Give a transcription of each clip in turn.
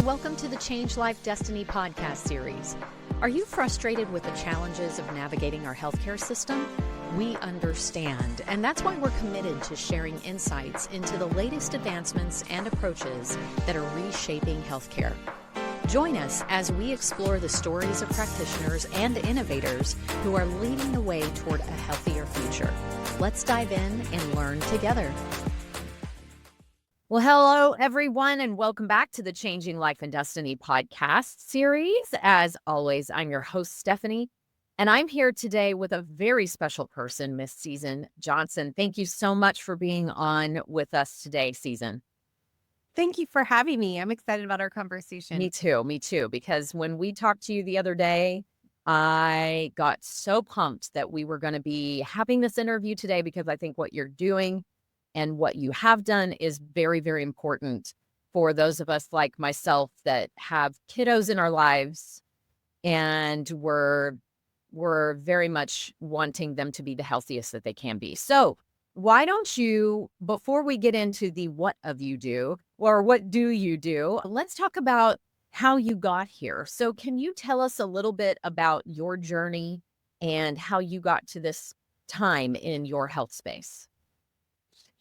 and welcome to the Change Life Destiny podcast series. Are you frustrated with the challenges of navigating our healthcare system? We understand, and that's why we're committed to sharing insights into the latest advancements and approaches that are reshaping healthcare. Join us as we explore the stories of practitioners and innovators who are leading the way toward a healthier future. Let's dive in and learn together. Well, hello, everyone, and welcome back to the Changing Life and Destiny podcast series. As always, I'm your host, Stephanie, and I'm here today with a very special person, Miss Susan Johnson. Thank you so much for being on with us today, Susan. Thank you for having me. I'm excited about our conversation. Me too, because when we talked to you the other day, I got so pumped that we were going to be having this interview today because I think what you're doing and what you have done is very, very important for those of us like myself that have kiddos in our lives and we're very much wanting them to be the healthiest that they can be. So why don't you, before we get into the what of you do or what do you do, let's talk about how you got here. So can you tell us a little bit about your journey and how you got to this time in your health space?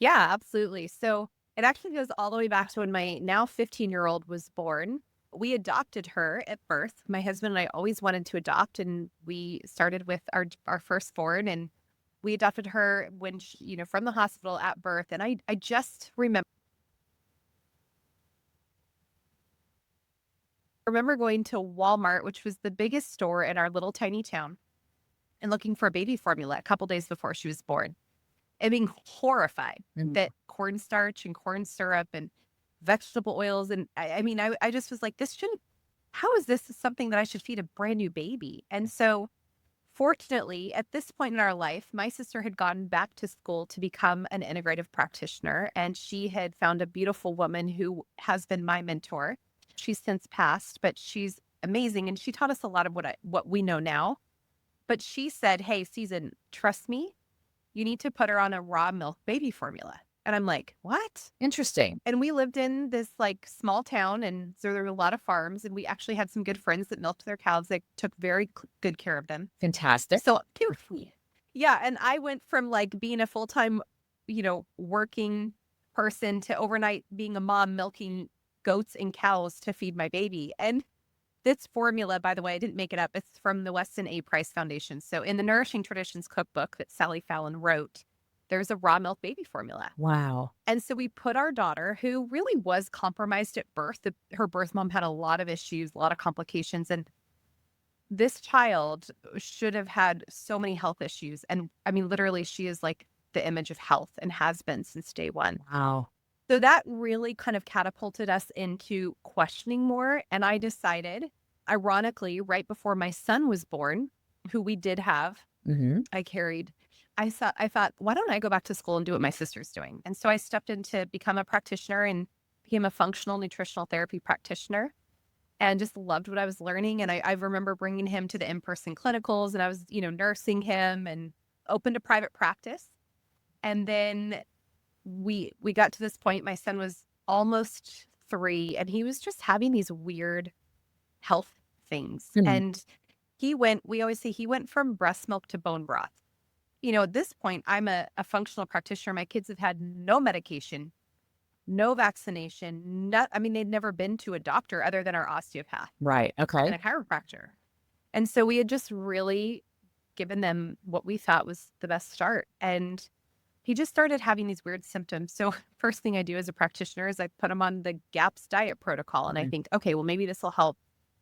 Yeah, absolutely. So it actually goes all the way back to when my now 15-year-old was born. We adopted her at birth. My husband and I always wanted to adopt, and we started with our firstborn, and we adopted her when she, from the hospital at birth. And I just remember going to Walmart, which was the biggest store in our little tiny town, and looking for a baby formula a couple days before she was born. And being horrified that cornstarch and corn syrup and vegetable oils. And I just was like, how is this something that I should feed a brand new baby? And so fortunately, at this point in our life, my sister had gone back to school to become an integrative practitioner. And she had found a beautiful woman who has been my mentor. She's since passed, but she's amazing. And she taught us a lot of what we know now. But she said, hey, Susan, trust me. You need to put her on a raw milk baby formula. And I'm like, what? Interesting. And we lived in this small town, and so there were a lot of farms, and we actually had some good friends that milked their cows. They took very good care of them. Fantastic. So, yeah. And I went from being a full-time, working person to overnight being a mom milking goats and cows to feed my baby. And this formula, by the way, I didn't make it up. It's from the Weston A. Price Foundation. So in the Nourishing Traditions cookbook that Sally Fallon wrote, there's a raw milk baby formula. Wow. And so we put our daughter, who really was compromised at birth. Her birth mom had a lot of issues, a lot of complications. And this child should have had so many health issues. And I mean, literally, she is like the image of health and has been since day one. Wow. So that really kind of catapulted us into questioning more. And I decided, ironically, right before my son was born, who we did have, I thought, why don't I go back to school and do what my sister's doing? And so I stepped in to become a practitioner and became a functional nutritional therapy practitioner and just loved what I was learning. And I remember bringing him to the in-person clinicals, and I was, nursing him and opened a private practice. And then we got to this point. My son was almost 3, and he was just having these weird health things. And we always say he went from breast milk to bone broth. At this point, I'm a functional practitioner. My kids have had no medication, no vaccination. They'd never been to a doctor other than our osteopath. Right. Okay. And a chiropractor. And so we had just really given them what we thought was the best start. And he just started having these weird symptoms. So first thing I do as a practitioner is I put him on the GAPS diet protocol. And I think, okay, well, maybe this will help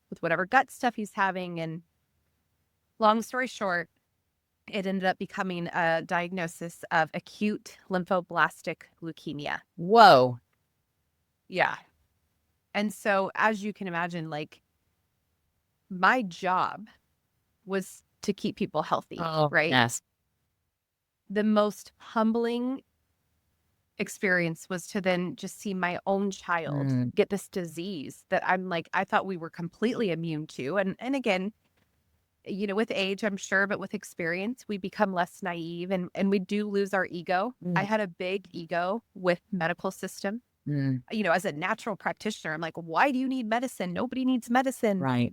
with whatever gut stuff he's having. And long story short, it ended up becoming a diagnosis of acute lymphoblastic leukemia. Whoa. Yeah. And so as you can imagine, my job was to keep people healthy, right? Yes. The most humbling experience was to then just see my own child get this disease that I thought we were completely immune to. And again, with age, I'm sure, but with experience, we become less naive and we do lose our ego. I had a big ego with medical system. Mm, As a natural practitioner, I'm like, why do you need medicine? Nobody needs medicine. right.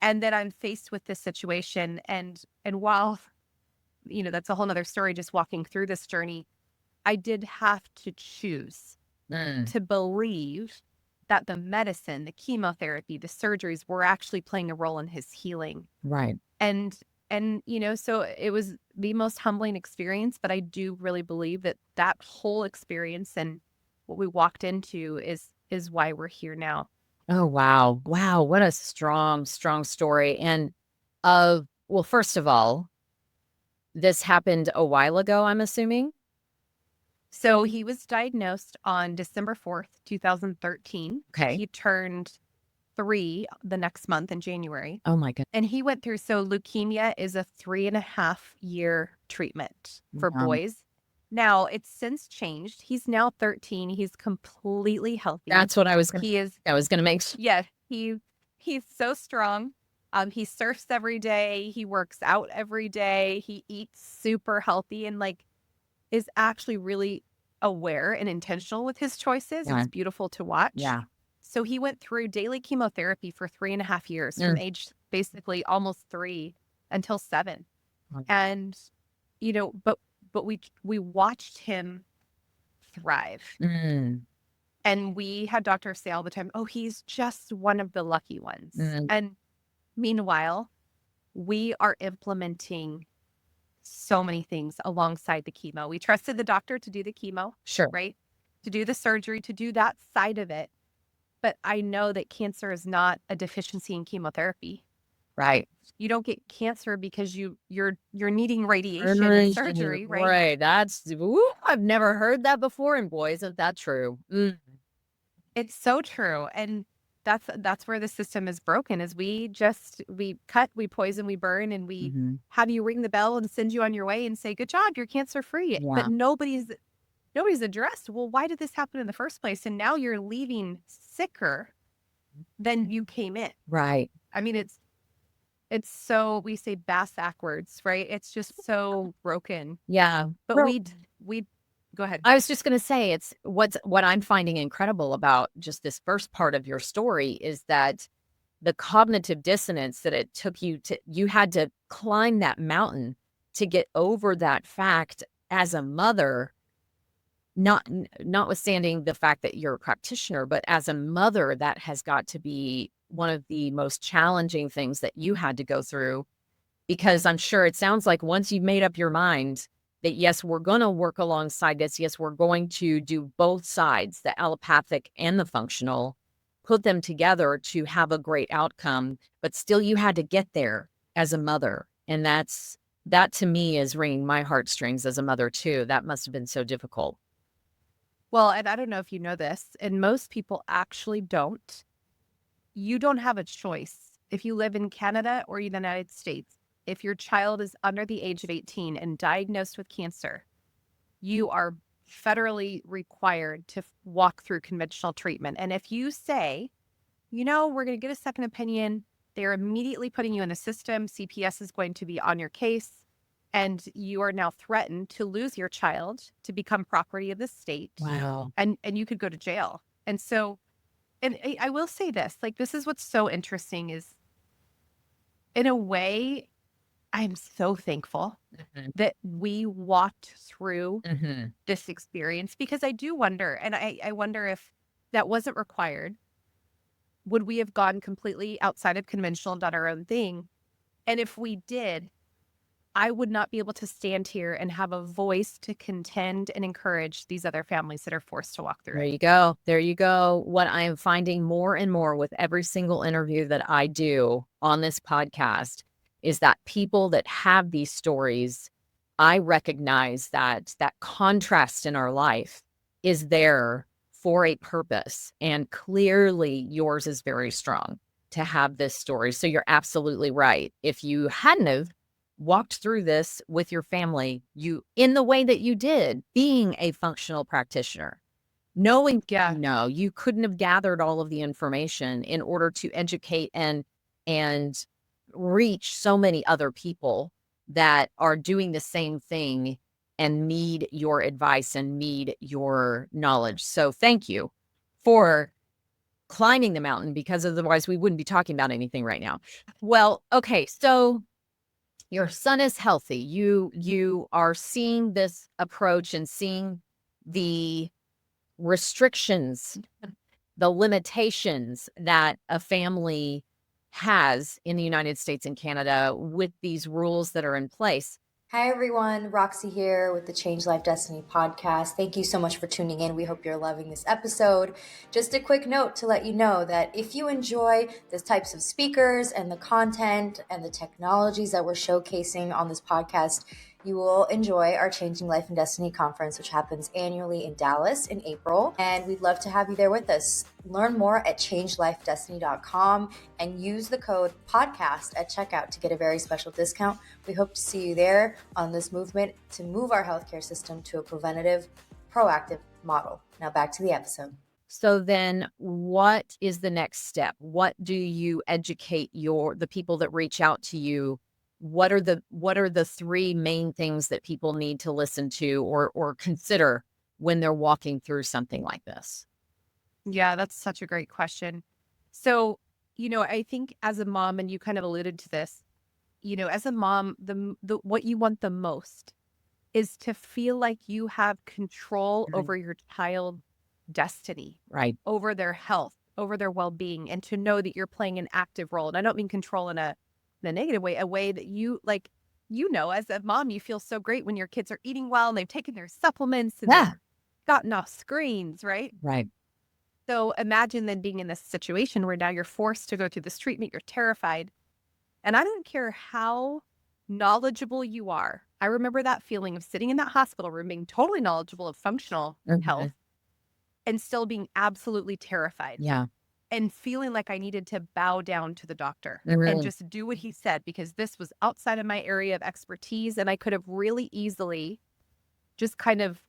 And then I'm faced with this situation. And while, that's a whole nother story, just walking through this journey, I did have to choose Mm, to believe that the medicine, the chemotherapy, the surgeries were actually playing a role in his healing. right. And so it was the most humbling experience, but I do really believe that that whole experience and what we walked into is why we're here now. Oh, wow. Wow. What a strong, strong story. And well, first of all, this happened a while ago, I'm assuming. So he was diagnosed on December 4th, 2013. Okay. He turned 3 the next month in January. Oh my goodness. And he went through, so leukemia is a 3.5-year treatment for boys. Now it's since changed. He's now 13. He's completely healthy. That's what I was gonna make. Yeah, he's so strong. He surfs every day. He works out every day. He eats super healthy and is actually really aware and intentional with his choices. Yeah. It's beautiful to watch. Yeah. So he went through daily chemotherapy for 3.5 years, from age basically almost 3 until 7. And, but we watched him thrive. Mm, And we had doctors say all the time, oh, he's just one of the lucky ones. mm, And meanwhile, we are implementing so many things alongside the chemo. We trusted the doctor to do the chemo, sure. right? To do the surgery, to do that side of it. But I know that cancer is not a deficiency in chemotherapy. Right. You don't get cancer because you're needing radiation and surgery, right? Right. I've never heard that before. And boy, isn't that true? Mm. It's so true. And that's where the system is broken, is we cut, we poison, we burn, and we have you ring the bell and send you on your way and say, good job, you're cancer free. Yeah. But nobody's addressed, well, why did this happen in the first place? And now you're leaving sicker than you came in. Right. I mean, it's so, we say bass backwards, right? It's just so broken. Yeah. But we go ahead. I was just going to say, it's what I'm finding incredible about just this first part of your story is that the cognitive dissonance that it took you had to climb that mountain to get over that fact as a mother, notwithstanding the fact that you're a practitioner, but as a mother, that has got to be one of the most challenging things that you had to go through, because I'm sure it sounds like once you've made up your mind that, yes, we're going to work alongside this. Yes, we're going to do both sides, the allopathic and the functional, put them together to have a great outcome. But still, you had to get there as a mother. And that to me is ringing my heartstrings as a mother, too. That must have been so difficult. Well, and I don't know if you know this, and most people actually don't. You don't have a choice. If you live in Canada or the United States, if your child is under the age of 18 and diagnosed with cancer, you are federally required to walk through conventional treatment. And if you say, we're going to get a second opinion, they're immediately putting you in the system. CPS is going to be on your case, and you are now threatened to lose your child to become property of the state. Wow. And you could go to jail. And so, and I will say this, this is what's so interesting is, in a way, I'm so thankful that we walked through this experience, because I do wonder, and I wonder if that wasn't required, would we have gone completely outside of conventional and done our own thing? And if we did, I would not be able to stand here and have a voice to contend and encourage these other families that are forced to walk through it. There you go. There you go. What I am finding more and more with every single interview that I do on this podcast is that people that have these stories, I recognize that contrast in our life is there for a purpose. And clearly yours is very strong to have this story. So you're absolutely right. If you hadn't have walked through this with your family, you, in the way that you did, being a functional practitioner, knowing, no, you couldn't have gathered all of the information in order to educate and reach so many other people that are doing the same thing and need your advice and need your knowledge. So thank you for climbing the mountain, because otherwise we wouldn't be talking about anything right now. Well, okay, so your son is healthy. You are seeing this approach and seeing the restrictions, the limitations that a family has in the United States and Canada with these rules that are in place. Hi, everyone. Roxy here with the Change Life Destiny podcast. Thank you so much for tuning in. We hope you're loving this episode. Just a quick note to let you know that if you enjoy the types of speakers and the content and the technologies that we're showcasing on this podcast, you will enjoy our Changing Life and Destiny conference, which happens annually in Dallas in April. And we'd love to have you there with us. Learn more at changelifedestiny.com and use the code podcast at checkout to get a very special discount. We hope to see you there on this movement to move our healthcare system to a preventative, proactive model. Now back to the episode. So then what is the next step? What do you educate the people that reach out to you? What are the three main things that people need to listen to or consider when they're walking through something like this? Yeah, that's such a great question. So, I think as a mom, and you kind of alluded to this, as a mom, the what you want the most is to feel like you have control over your child's destiny, right? Over their health, over their well-being, and to know that you're playing an active role. And I don't mean control in a negative way, a way that you like, as a mom, you feel so great when your kids are eating well and they've taken their supplements and they've gotten off screens, right? Right. So imagine then being in this situation where now you're forced to go through this treatment, you're terrified. And I don't care how knowledgeable you are. I remember that feeling of sitting in that hospital room, being totally knowledgeable of functional health and still being absolutely terrified. Yeah. And feeling like I needed to bow down to the doctor and just do what he said, because this was outside of my area of expertise. And I could have really easily just kind of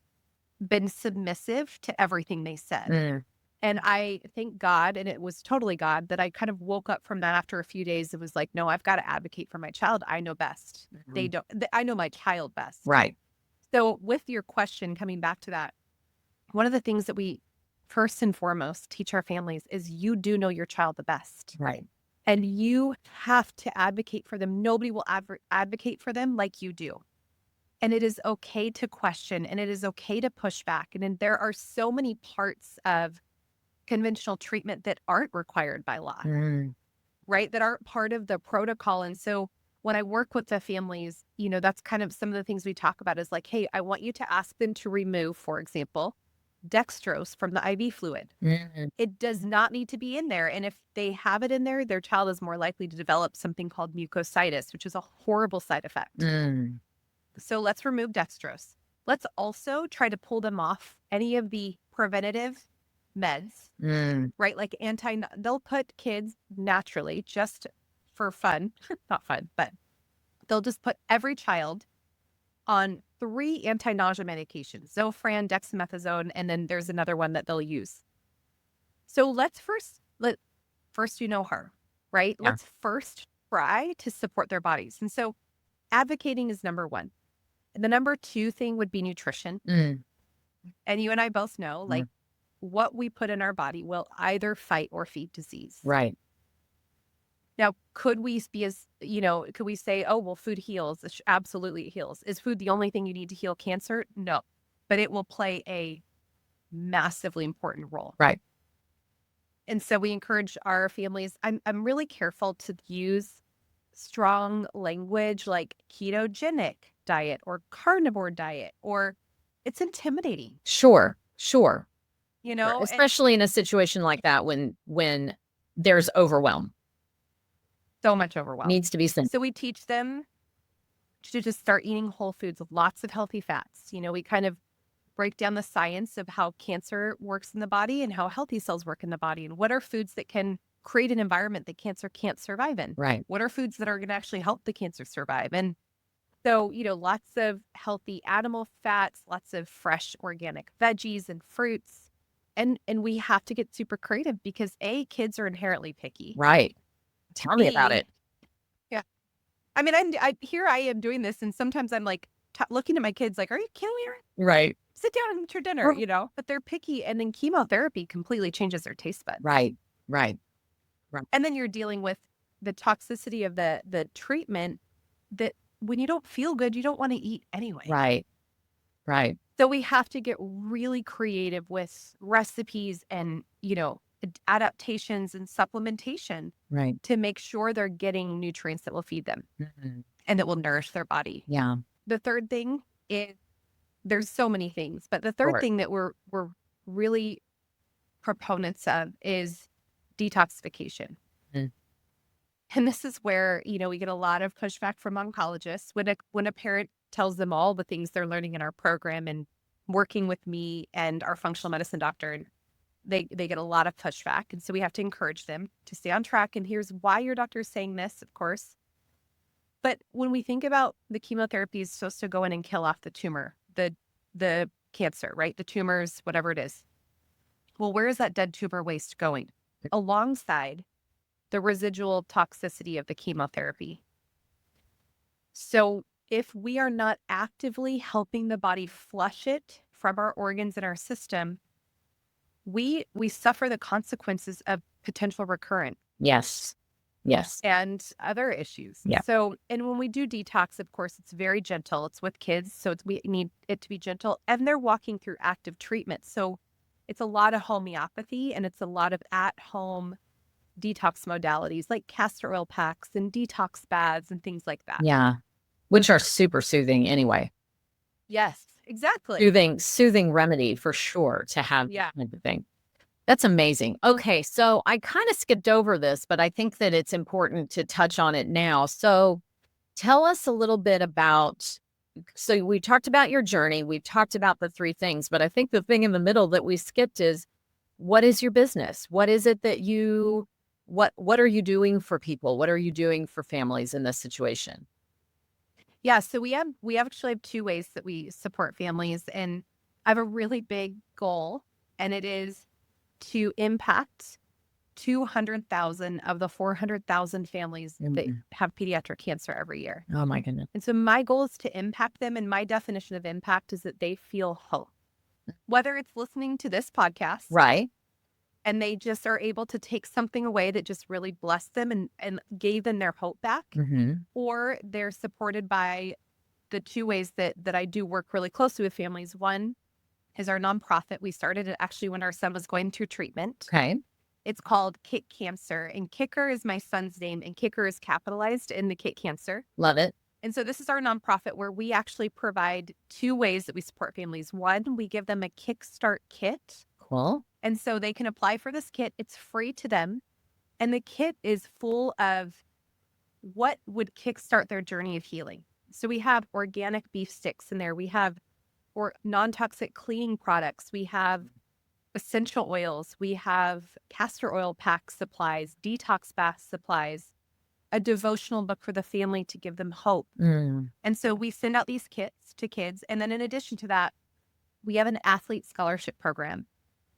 been submissive to everything they said. And I thank God, and it was totally God, that I kind of woke up from that after a few days. It was like, no, I've got to advocate for my child. I know best. They don't. I know my child best. Right. So with your question, coming back to that, one of the things that we first and foremost teach our families is you do know your child the best. Right. And you have to advocate for them. Nobody will advocate for them like you do. And it is okay to question, and it is okay to push back. And then there are so many parts of conventional treatment that aren't required by law, right? That aren't part of the protocol. And so when I work with the families, that's kind of some of the things we talk about is like, hey, I want you to ask them to remove, for example, dextrose from the IV fluid. It does not need to be in there. And if they have it in there, their child is more likely to develop something called mucositis, which is a horrible side effect. So let's remove dextrose. Let's also try to pull them off any of the preventative meds, right? Like they'll put kids naturally just for fun, not fun, but they'll just put every child on 3 anti-nausea medications, Zofran, dexamethasone, and then there's another one that they'll use. So let's first her, right? Yeah. Let's first try to support their bodies. And so advocating is number 1. And the number 2 thing would be nutrition. And you and I both know, like, what we put in our body will either fight or feed disease. Right. Now, could we say, oh, well, food heals? Absolutely it heals. Is food the only thing you need to heal cancer? No, but it will play a massively important role. Right. And so we encourage our families. I'm really careful to use strong language like ketogenic diet or carnivore diet, or it's intimidating. Sure. Especially in a situation like that when there's overwhelm. So much overwhelm. Needs to be sent. So we teach them to just start eating whole foods with lots of healthy fats. We kind of break down the science of how cancer works in the body and how healthy cells work in the body, and what are foods that can create an environment that cancer can't survive in. Right. What are foods that are going to actually help the cancer survive? And so, lots of healthy animal fats, lots of fresh organic veggies and fruits. And we have to get super creative because kids are inherently picky. Right. Tell me about it. Yeah. I mean, I am doing this, and sometimes I'm like looking at my kids like, are you kidding me? Right. sit down and eat your dinner, but they're picky. And then chemotherapy completely changes their taste buds. Right. And then you're dealing with the toxicity of the treatment that when you don't feel good, you don't want to eat anyway. Right. So we have to get really creative with recipes and, adaptations and supplementation to make sure they're getting nutrients that will feed them and that will nourish their body. Yeah. The third thing is, there's so many things, but the third thing that we're really proponents of is detoxification. And this is where, we get a lot of pushback from oncologists when a parent tells them all the things they're learning in our program and working with me and our functional medicine doctor. And they get a lot of pushback. And so we have to encourage them to stay on track. And here's why your doctor is saying this, of course. But when we think about the chemotherapy is supposed to go in and kill off the tumor, the cancer, right? The tumors, whatever it is. Well, where is that dead tumor waste going? Alongside the residual toxicity of the chemotherapy. So if we are not actively helping the body flush it from our organs and our system, we suffer the consequences of potential recurrent. Yes. And other issues. Yeah. So, and when we do detox, of course, it's very gentle. It's with kids. So we need it to be gentle, and they're walking through active treatment. So it's a lot of homeopathy, and it's a lot of at-home detox modalities like castor oil packs and detox baths and things like that. Yeah. Which are super soothing anyway. Yes, exactly. Soothing remedy for sure to have that kind of thing. That's amazing. Okay, so I kind of skipped over this, but I think that it's important to touch on it now. So tell us a little bit about, so we talked about your journey, we've talked about the 3 things, but I think the thing in the middle that we skipped is, what is your business? What is it that what are you doing for people? What are you doing for families in this situation? Yeah, so we actually have 2 ways that we support families, and I have a really big goal, and it is to impact 200,000 of the 400,000 families that have pediatric cancer every year. Oh my goodness. And so my goal is to impact them, and my definition of impact is that they feel hope. Whether it's listening to this podcast, right, and they just are able to take something away that just really blessed them and gave them their hope back, or they're supported by the 2 ways that I do work really closely with families. One is our nonprofit. We started it actually when our son was going through treatment. Okay. It's called Kick Cancer, and Kicker is my son's name, and Kicker is capitalized in the Kick Cancer. Love it. And so this is our nonprofit where we actually provide 2 ways that we support families. One, we give them a Kickstart kit. Cool. And so they can apply for this kit. It's free to them. And the kit is full of what would kickstart their journey of healing. So we have organic beef sticks in there. We have non-toxic cleaning products. We have essential oils. We have castor oil pack supplies, detox bath supplies, a devotional book for the family to give them hope. And so we send out these kits to kids. And then in addition to that, we have an athlete scholarship program.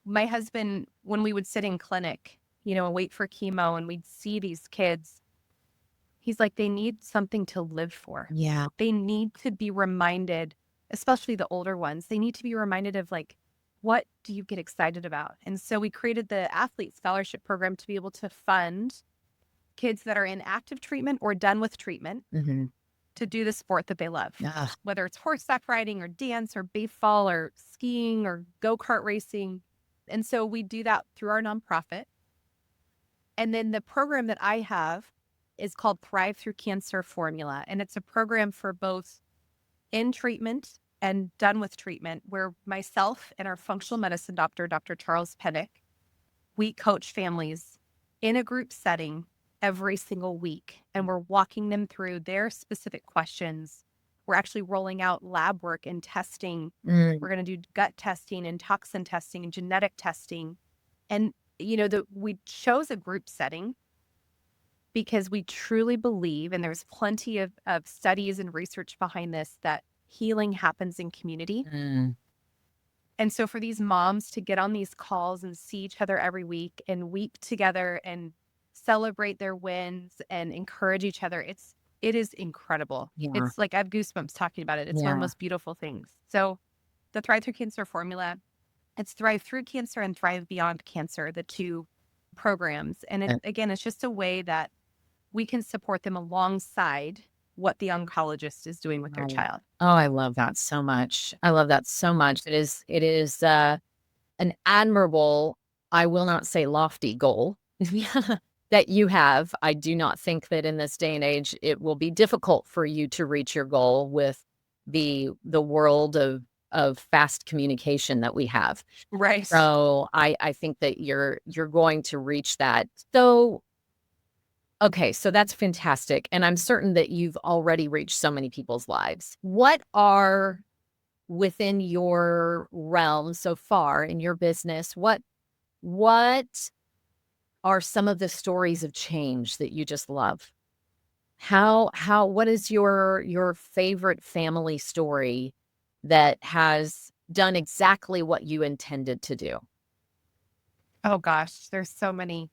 My husband, when we would sit in clinic, and wait for chemo, and we'd see these kids, he's like, they need something to live for. Yeah. They need to be reminded, especially the older ones, they need to be reminded of what do you get excited about? And so we created the athlete scholarship program to be able to fund kids that are in active treatment or done with treatment to do the sport that they love, whether it's horseback riding or dance or baseball or skiing or go-kart racing. And so we do that through our nonprofit. And then the program that I have is called Thrive Through Cancer Formula. And it's a program for both in treatment and done with treatment, where myself and our functional medicine doctor, Dr. Charles Pennick, we coach families in a group setting every single week. And we're walking them through their specific questions. We're actually rolling out lab work and testing. We're going to do gut testing and toxin testing and genetic testing. And, we chose a group setting because we truly believe, and there's plenty of studies and research behind this, that healing happens in community. And so for these moms to get on these calls and see each other every week and weep together and celebrate their wins and encourage each other, it is incredible. Yeah. It's like I have goosebumps talking about it. It's one of the most beautiful things. So the Thrive Through Cancer formula, it's Thrive Through Cancer and Thrive Beyond Cancer, the two programs. And again, it's just a way that we can support them alongside what the oncologist is doing with their child. Oh, I love that so much. I love that so much. It is an admirable, I will not say lofty goal that you have. I do not think that in this day and age, it will be difficult for you to reach your goal with the world of fast communication that we have. Right. So I think that you're going to reach that. So, okay, so that's fantastic. And I'm certain that you've already reached so many people's lives. What are within your realm so far in your business? What are some of the stories of change that you just love? What is your favorite family story that has done exactly what you intended to do? Oh gosh, there's so many.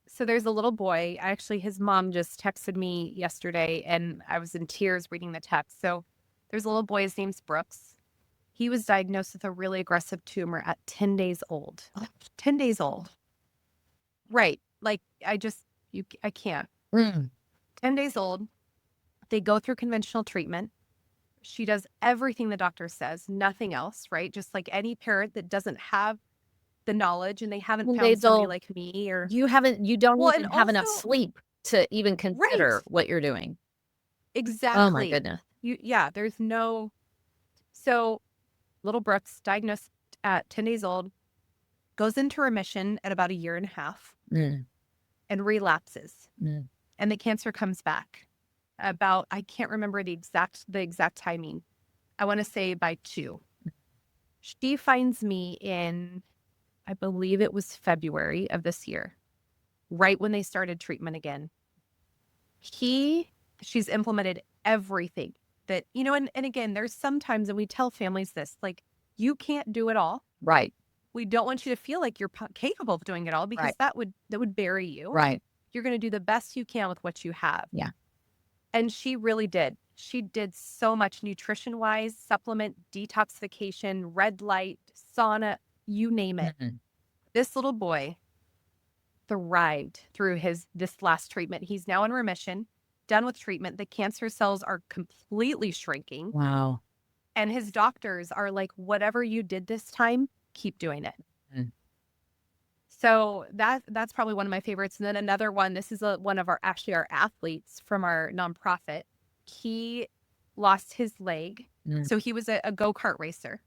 So there's a little boy, actually his mom just texted me yesterday and I was in tears reading the text. So there's a little boy, his name's Brooks. He was diagnosed with a really aggressive tumor at 10 days old. 10 days old. Right. Like I can't. 10 days old. They go through conventional treatment. She does everything the doctor says, nothing else, right? Just like any parent that doesn't have the knowledge and they haven't found somebody like me or you don't even have enough sleep to even consider what you're doing. Exactly. Oh my goodness. There's no. So little Brooks diagnosed at 10 days old, goes into remission at about 1.5 years and relapses. And the cancer comes back about, I can't remember the exact timing. I want to say by 2. She finds me in, I believe it was February of this year, right when they started treatment again. She's implemented everything that, and again, there's sometimes, and we tell families this, like, you can't do it all. Right. We don't want you to feel like you're capable of doing it all because that would bury you. Right. You're going to do the best you can with what you have. Yeah. And she really did. She did so much nutrition-wise, supplement, detoxification, red light, sauna, you name it. This little boy thrived through this last treatment. He's now in remission, done with treatment. The cancer cells are completely shrinking. Wow. And his doctors are like, whatever you did this time, keep doing it. So that's probably one of my favorites. And then another one, this is one of our athletes from our nonprofit. He lost his leg. So he was a go-kart racer.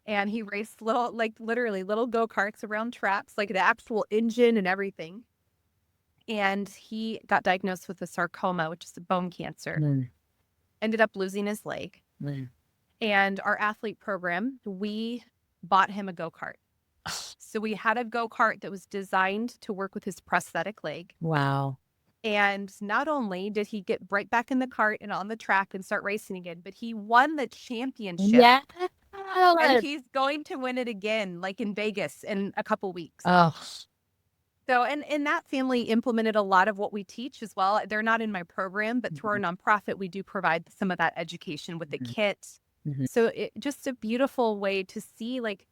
And he raced literally little go-karts around tracks, like the actual engine and everything. And he got diagnosed with a sarcoma, which is a bone cancer. Ended up losing his leg. And our athlete program, we bought him a go-kart. So we had a go-kart that was designed to work with his prosthetic leg. Wow. And not only did he get right back in the cart and on the track and start racing again, but he won the championship. Yeah. And he's going to win it again, like in Vegas in a couple weeks. Oh. So, and that family implemented a lot of what we teach as well. They're not in my program, but through our nonprofit, we do provide some of that education with the kit. So just a beautiful way to see like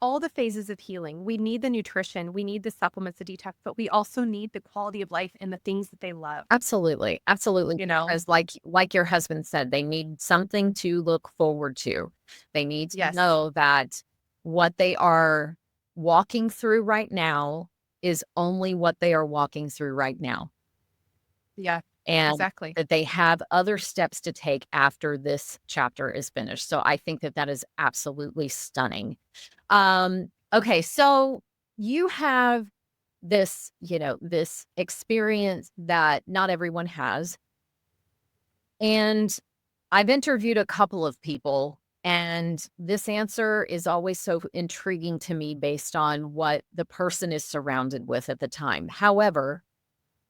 all the phases of healing. We need the nutrition, we need the supplements, the detox, but we also need the quality of life and the things that they love. Absolutely. Absolutely. Because like your husband said, they need something to look forward to. They need to know that what they are walking through right now is only what they are walking through right now. Yeah. And exactly. that they have other steps to take after this chapter is finished. So I think that is absolutely stunning. Okay, so you have this, this experience that not everyone has. And I've interviewed a couple of people, and this answer is always so intriguing to me based on what the person is surrounded with at the time. However,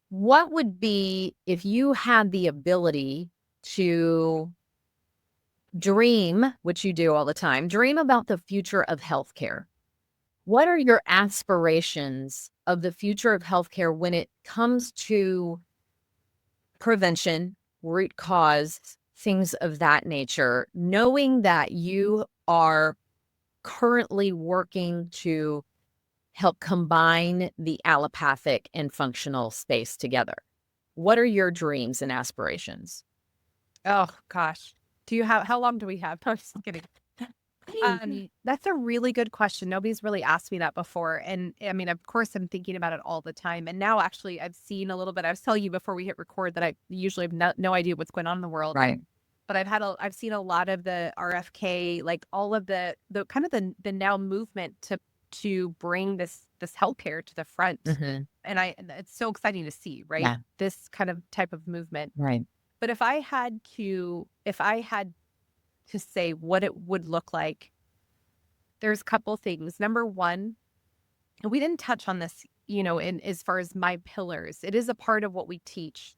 what would be if you had the ability to dream, which you do all the time, dream about the future of healthcare? What are your aspirations of the future of healthcare when it comes to prevention, root cause, things of that nature, knowing that you are currently working to help combine the allopathic and functional space together. What are your dreams and aspirations? Oh gosh. How long do we have? No, just kidding. That's a really good question. Nobody's really asked me that before. And I mean, of course, I'm thinking about it all the time. And now actually I've seen a little bit. I was telling you before we hit record that I usually have no idea what's going on in the world. Right. But I've seen a lot of the RFK, like all of the kind of the now movement to bring this healthcare to the front. And it's so exciting to see, right? Yeah. This kind of type of movement. Right. But if I had to say what it would look like, there's a couple things. Number one, and we didn't touch on this, in as far as my pillars. It is a part of what we teach,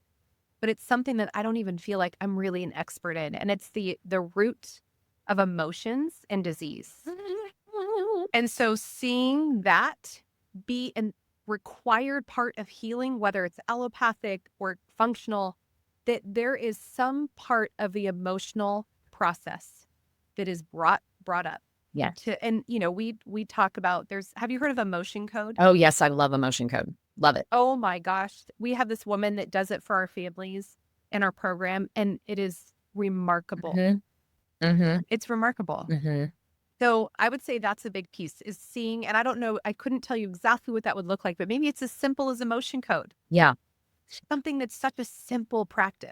but it's something that I don't even feel like I'm really an expert in. And it's the root of emotions and disease. And so seeing that be a required part of healing, whether it's allopathic or functional, that there is some part of the emotional process that is brought up. Yeah. We talk about have you heard of emotion code? Oh, yes. I love emotion code. Love it. Oh my gosh. We have this woman that does it for our families in our program, and it is remarkable. It's remarkable. So I would say that's a big piece, is seeing, and I don't know, I couldn't tell you exactly what that would look like, but maybe it's as simple as emotion code. Yeah. Something that's such a simple practice.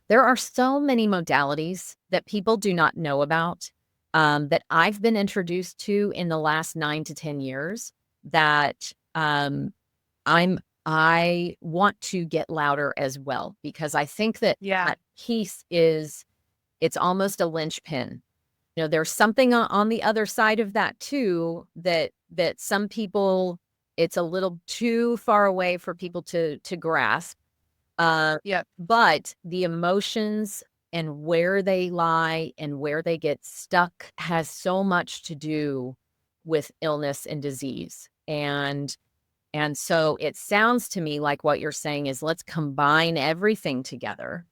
There are so many modalities that people do not know about, that I've been introduced to in the last 9 to 10 years that I want to get louder as well, because I think that that piece it's almost a linchpin. There's something on the other side of that too, that some people, it's a little too far away for people to grasp. But the emotions and where they lie and where they get stuck has so much to do with illness and disease. And so it sounds to me like what you're saying is, let's combine everything together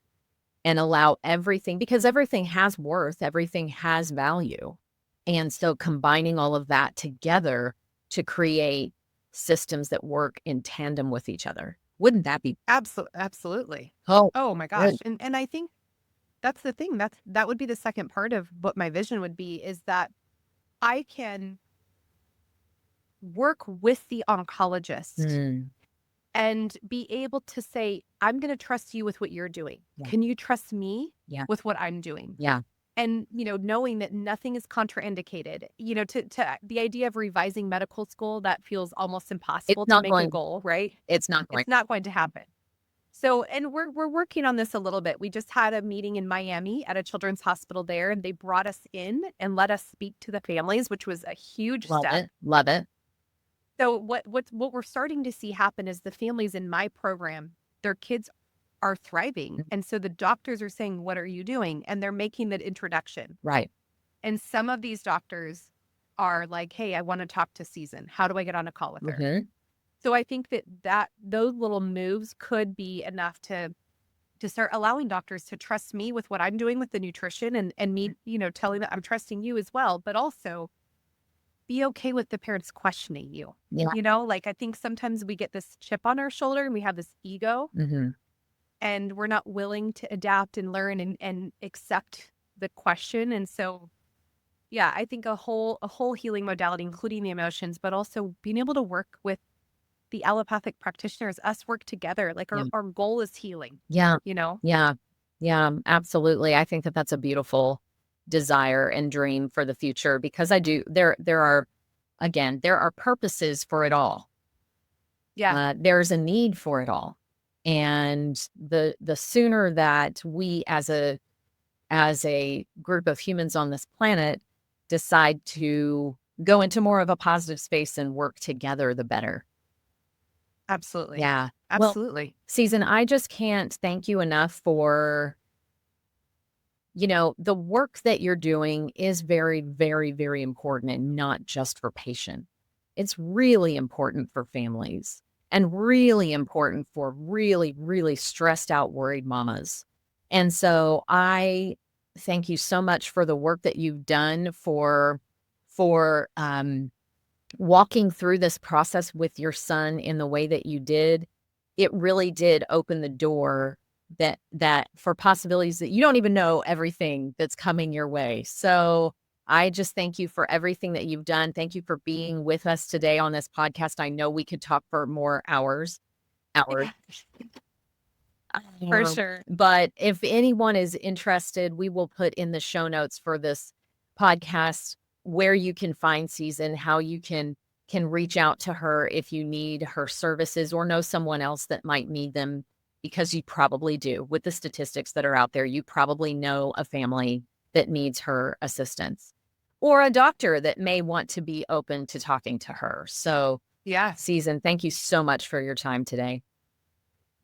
and allow everything, because everything has worth, everything has value. And so combining all of that together to create systems that work in tandem with each other. Wouldn't that be? Absolutely. Oh my gosh. And I think that's the thing. That would be the second part of what my vision would be, is that I can work with the oncologist and be able to say, I'm going to trust you with what you're doing. Yeah. Can you trust me with what I'm doing? Yeah. And, knowing that nothing is contraindicated, to the idea of revising medical school, that feels almost impossible to make a goal, right? It's not going to happen. So, and we're working on this a little bit. We just had a meeting in Miami at a children's hospital there, and they brought us in and let us speak to the families, which was a huge step. Love it. So what we're starting to see happen is the families in my program, their kids are thriving. And so the doctors are saying, what are you doing? And they're making that introduction. Right. And some of these doctors are like, hey, I want to talk to Susan. How do I get on a call with her? So I think that those little moves could be enough to start allowing doctors to trust me with what I'm doing with the nutrition, and me, telling them I'm trusting you as well, but also be okay with the parents questioning you. Yeah. I think sometimes we get this chip on our shoulder and we have this ego, and we're not willing to adapt and learn and accept the question. And so, yeah, I think a whole healing modality, including the emotions, but also being able to work with the allopathic practitioners, us work together. Our goal is healing. Yeah. Yeah, absolutely. I think that that's a beautiful desire and dream for the future, because there are purposes for it all. There's a need for it all. And the sooner that we as a group of humans on this planet decide to go into more of a positive space and work together, the better. Absolutely. Yeah. Absolutely. Well, Susan, I just can't thank you enough for, the work that you're doing is very, very, very important, and not just for patients. It's really important for families, and really important for really, really stressed out, worried mamas. And so I thank you so much for the work that you've done for walking through this process with your son in the way that you did. It really did open the door that for possibilities that you don't even know everything that's coming your way. So I just thank you for everything that you've done. Thank you for being with us today on this podcast. I know we could talk for more hours. For sure. But if anyone is interested, we will put in the show notes for this podcast where you can find Season, how you can reach out to her if you need her services or know someone else that might need them, because you probably do. With the statistics that are out there, you probably know a family that needs her assistance or a doctor that may want to be open to talking to her. So, yeah, Season, thank you so much for your time today.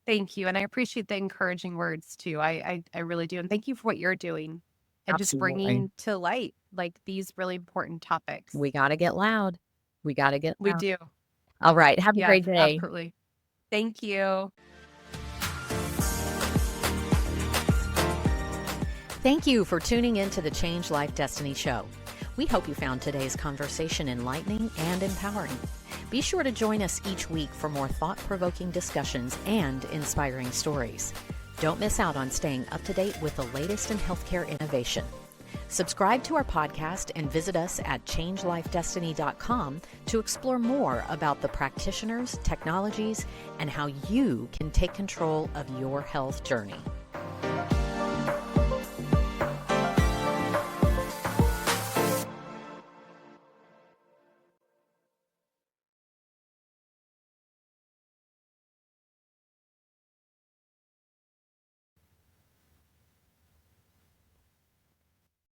Thank you. And I appreciate the encouraging words too. I really do. And thank you for what you're doing and just bringing to light like these really important topics. We got to get loud. We got to get loud. We do. All right. Have a great day. Absolutely. Thank you. Thank you for tuning in to the Change Life Destiny Show. We hope you found today's conversation enlightening and empowering. Be sure to join us each week for more thought-provoking discussions and inspiring stories. Don't miss out on staying up to date with the latest in healthcare innovation. Subscribe to our podcast and visit us at changelifedestiny.com to explore more about the practitioners, technologies, and how you can take control of your health journey.